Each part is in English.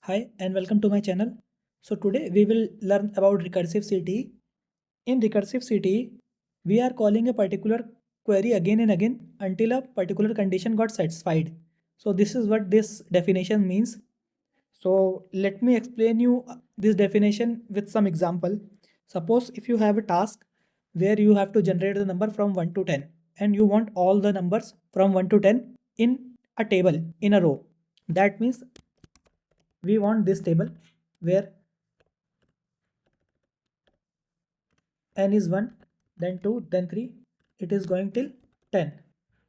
Hi and welcome to my channel. So today we will learn about recursive CTE. In recursive CTE, we are calling a particular query again and again until a particular condition got satisfied. So this is what this definition means. So let me explain you this definition with some example. Suppose if you have a task where you have to generate the number from 1 to 10 and you want all the numbers from 1 to 10 in a table in a row. That means we want this table where n is 1, then 2, then 3, it is going till 10.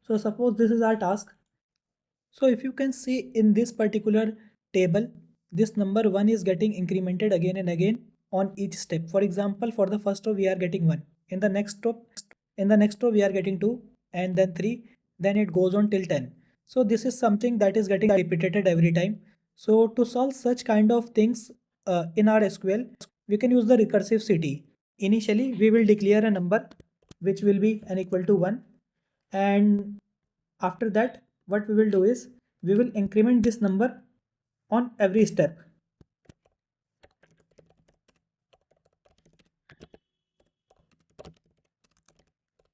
So suppose this is our task. So if you can see in this particular table, this number 1 is getting incremented again and again on each step. For example, for the first row we are getting 1, in the next row we are getting 2, and then 3, then it goes on till 10. So this is something that is getting repeated every time. So to solve such kind of things in our SQL, we can use the recursive CTE. Initially, we will declare a number which will be n equal to 1, and after that, what we will do is we will increment this number on every step.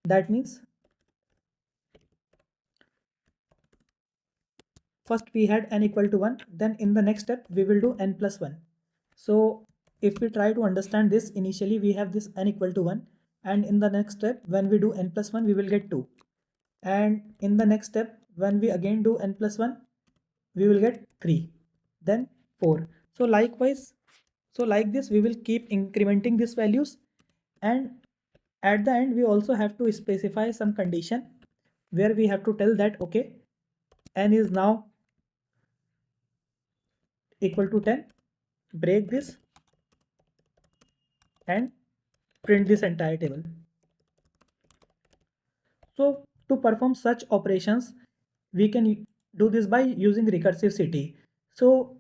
That means first we had n equal to 1, then in the next step we will do n plus 1. So if we try to understand this, initially we have this n equal to 1, and in the next step when we do n plus 1 we will get 2, and in the next step when we again do n plus 1 we will get 3, then 4. So likewise, so like this we will keep incrementing these values, and at the end we also have to specify some condition where we have to tell that okay, n is now equal to 10, break this and print this entire table. So to perform such operations, we can do this by using recursive CTE. So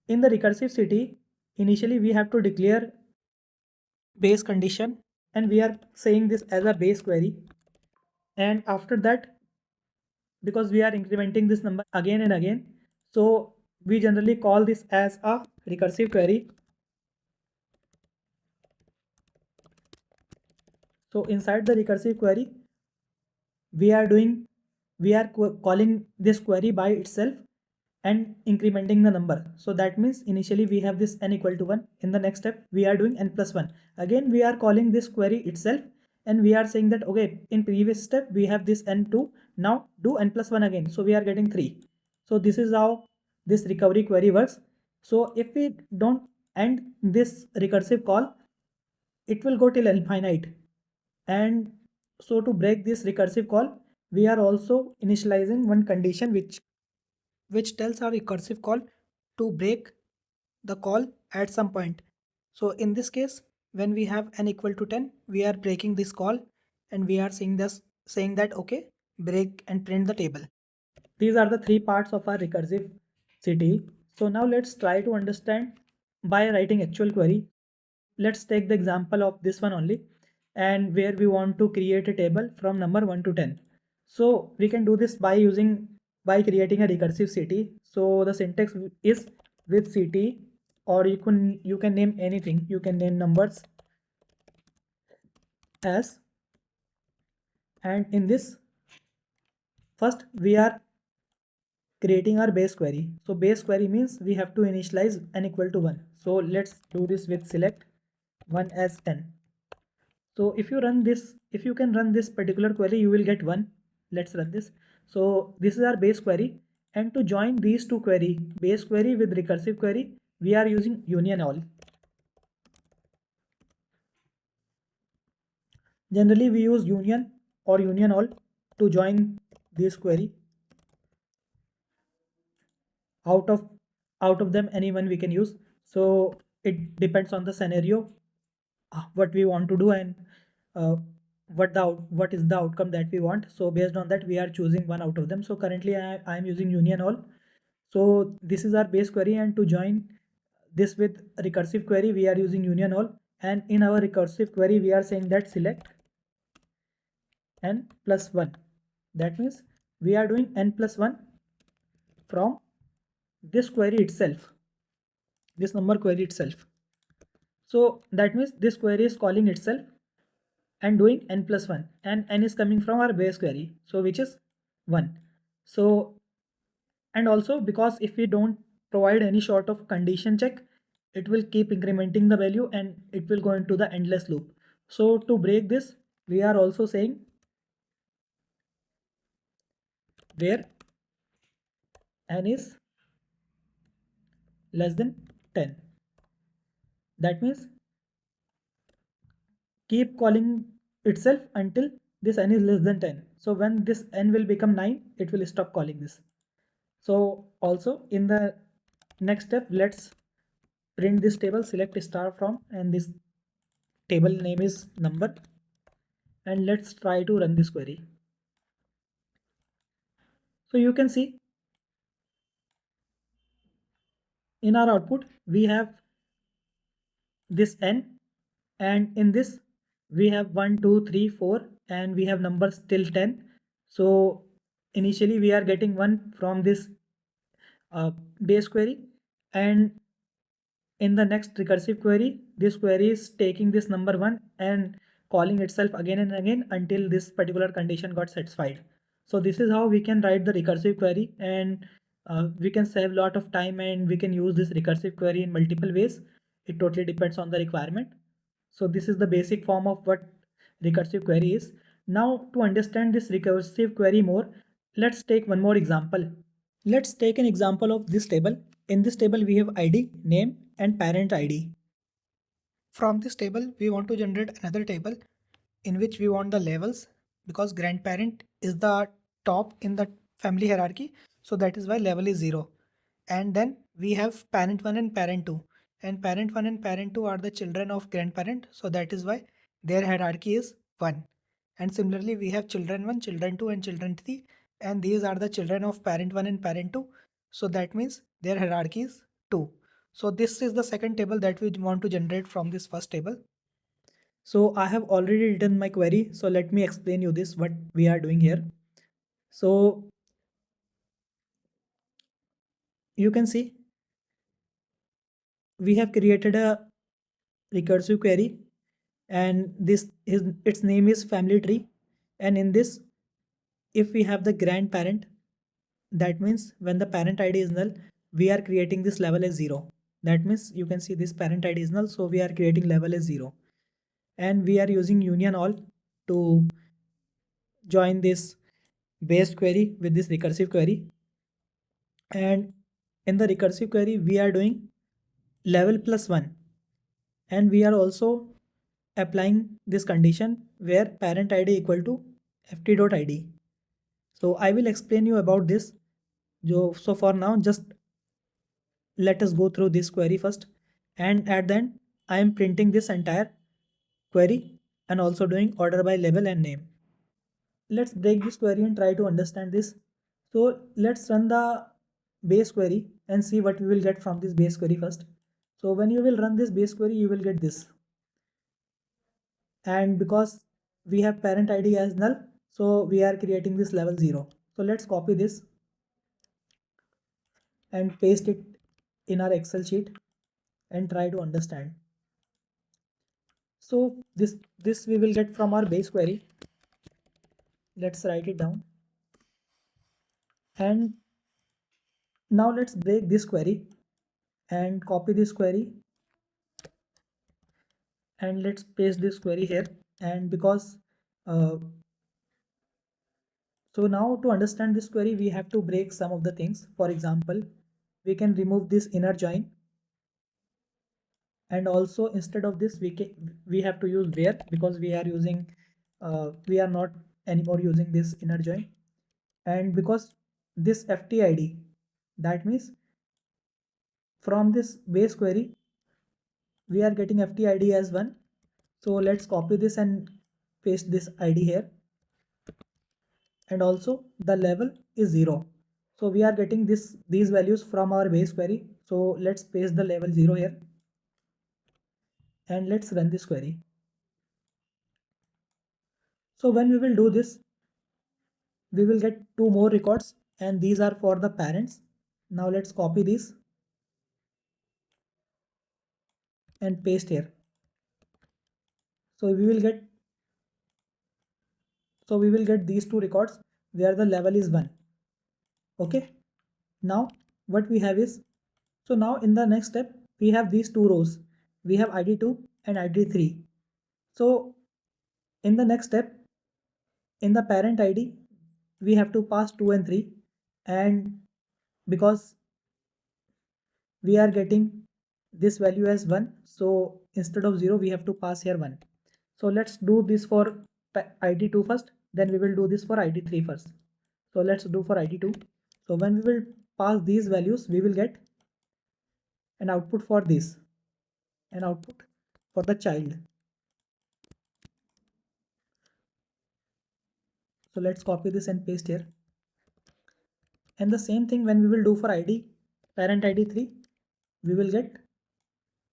in the recursive CTE, initially we have to declare base condition, and we are saying this as a base query. And after that, because we are incrementing this number again and again, so we generally call this as a recursive query. So inside the recursive query, we are calling this query by itself and incrementing the number. So that means initially we have this n equal to 1. In the next step we are doing n plus 1. Again we are calling this query itself, and we are saying that okay, in previous step we have this n2, now do n plus 1 again, so we are getting 3. So this is how this recovery query works. So if we don't end this recursive call, it will go till infinite. And so to break this recursive call, we are also initializing one condition which tells our recursive call to break the call at some point. So in this case, when we have n equal to 10, we are breaking this call, and we are saying that okay, break and print the table. These are the three parts of our recursive CTE. So now let's try to understand by writing actual query. Let's take the example of this one only, and where we want to create a table from number 1 to 10. So we can do this by creating a recursive CTE. So the syntax is with CTE, or you can name anything. You can name numbers as, and in this first we are creating our base query. So base query means we have to initialize n equal to 1. So let's do this with select 1 as 10. So if you can run this particular query, you will get 1. Let's run this. So this is our base query, and to join these two query, base query with recursive query, we are using union all. Generally we use union or union all to join this query. Out of them, anyone we can use. So it depends on the scenario, what we want to do, and uh, what is the outcome that we want. So based on that we are choosing one out of them. So currently I am using union all. So this is our base query, and to join this with recursive query we are using union all, and in our recursive query we are saying that select n plus 1. That means we are doing n plus 1 from this query itself. this number query itself. So that means this query is calling itself and doing n plus 1, and n is coming from our base query, so which is 1. So, and also because if we don't provide any sort of condition check, it will keep incrementing the value and it will go into the endless loop. So to break this, we are also saying where n is less than 10. That means keep calling itself until this n is less than 10. So when this n will become 9, it will stop calling this. So also in the next step, let's print this table, select star from, and this table name is number, and let's try to run this query. So you can see in our output we have this n, and in this we have 1 2 3 4, and we have numbers till 10. So initially we are getting 1 from this base query, and in the next recursive query, this query is taking this number 1 and calling itself again and again until this particular condition got satisfied. So this is how we can write the recursive query, and we can save a lot of time, and we can use this recursive query in multiple ways. It totally depends on the requirement. So this is the basic form of what recursive query is. Now to understand this recursive query more, let's take one more example. Let's take an example of this table. In this table, we have ID, name, and parent ID. From this table, we want to generate another table in which we want the levels, because grandparent is the top in the family hierarchy. So that is why level is 0. And then we have parent 1 and parent 2. And parent 1 and parent 2 are the children of grandparent. So that is why their hierarchy is 1. And similarly, we have children 1, children 2, and children 3. And these are the children of parent 1 and parent 2. So that means their hierarchy is 2. So this is the second table that we want to generate from this first table. So I have already written my query. So let me explain you this, what we are doing here. So you can see we have created a recursive query, and this is its name is FamilyTree. And in this, if we have the grandparent, that means when the parent ID is null, we are creating this level as 0. That means you can see this parent ID is null, so we are creating level as 0. And we are using union all to join this base query with this recursive query. And in the recursive query, we are doing level plus 1, and we are also applying this condition where parent ID equal to ft.id. So I will explain you about this. So for now, just let us go through this query first, and at the end I am printing this entire query and also doing order by level and name. Let's break this query and try to understand this. So let's run the base query and see what we will get from this base query first. So when you will run this base query, you will get this. And because we have parent ID as null, so we are creating this level 0. So let's copy this and paste it in our Excel sheet and try to understand. So this we will get from our base query. Let's write it down. And now let's break this query and copy this query, and let's paste this query here. And because so now to understand this query, we have to break some of the things. For example, we can remove this inner join, and also instead of this we have to use where, because we are using we are not anymore using this inner join. And because this ftid, that means from this base query we are getting ftid as 1. So let's copy this and paste this id here. And also the level is 0, so we are getting these values from our base query. So let's paste the level 0 here, and let's run this query. So when we will do this, we will get 2 more records, and these are for the parents. Now let's copy these and paste here. So we will get these two records where the level is 1. Okay. Now what we have is, so now in the next step we have these two rows. We have ID2 and ID3. So in the next step, in the parent ID, we have to pass 2 and 3, and because we are getting this value as 1, so instead of 0 we have to pass here 1. So let's do this for ID2 first, then we will do this for ID3 first. So let's do for ID2. So when we will pass these values, we will get an output for this, an output for the child. So let's copy this and paste here. And the same thing when we will do for parent ID3, we will get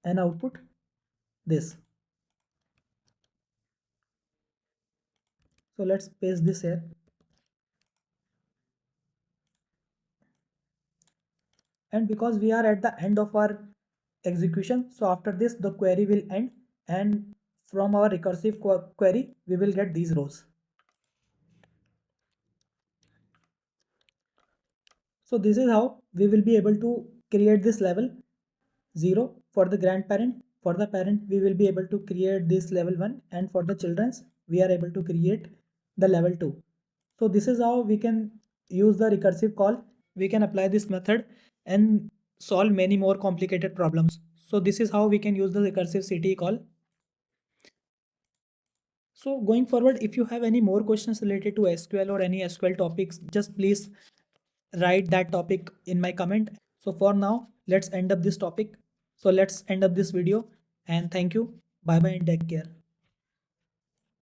an output this. So let's paste this here. And because we are at the end of our execution, so after this the query will end, and from our recursive query we will get these rows. So this is how we will be able to create this level 0 for the grandparent. For the parent we will be able to create this level 1, and for the children's we are able to create the level 2. So this is how we can use the recursive call. We can apply this method and solve many more complicated problems. So this is how we can use the recursive CTE call. So going forward, if you have any more questions related to SQL or any SQL topics, just please write that topic in my comment. So for now, let's end up this topic. So let's end up this video, and thank you. Bye bye and take care.